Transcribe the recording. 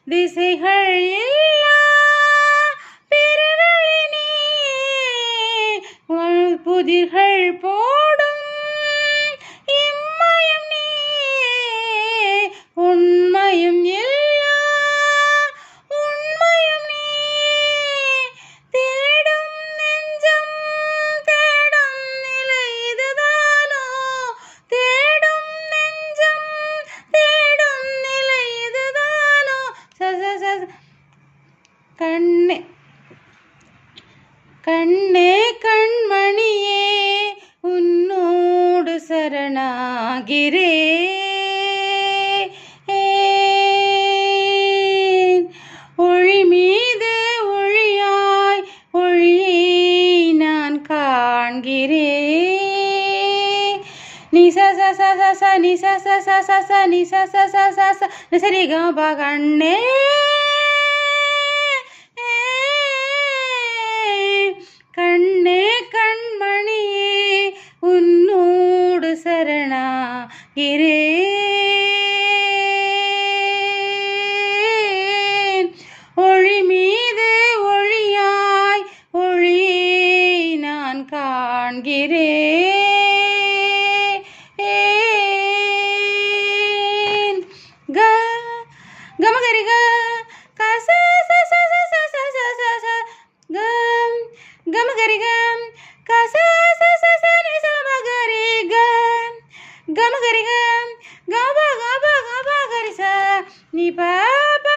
திசைகள் இல்லா பெருவெளி நீ புதிர்கள் போடும் இம்மயம் நீ உண்மையும் இல்லா உண்மையும் நீ தேடும் நெஞ்சம் தேடும் நிலை இதுதானோ தேடும் நெஞ்சம் தேடும் நிலை இதுதானோ கண்ணே கண்ணே கண்மணியே உன்னோடு சரணாகிறேன் ஒளி மீது ஒளியாய் ஒளியை நான் காண்கிறேன் நிச ச ச ச ச நிச ச ச ச ச நிச ச ச ச ச நிசரி கப கண்ணே கண்ணே கண்மணியே உன்னோடு சரணாகிறேன் ஒளி மீது ஒளியாய் ஒளியை நான் காண்கிறேன் கமகரி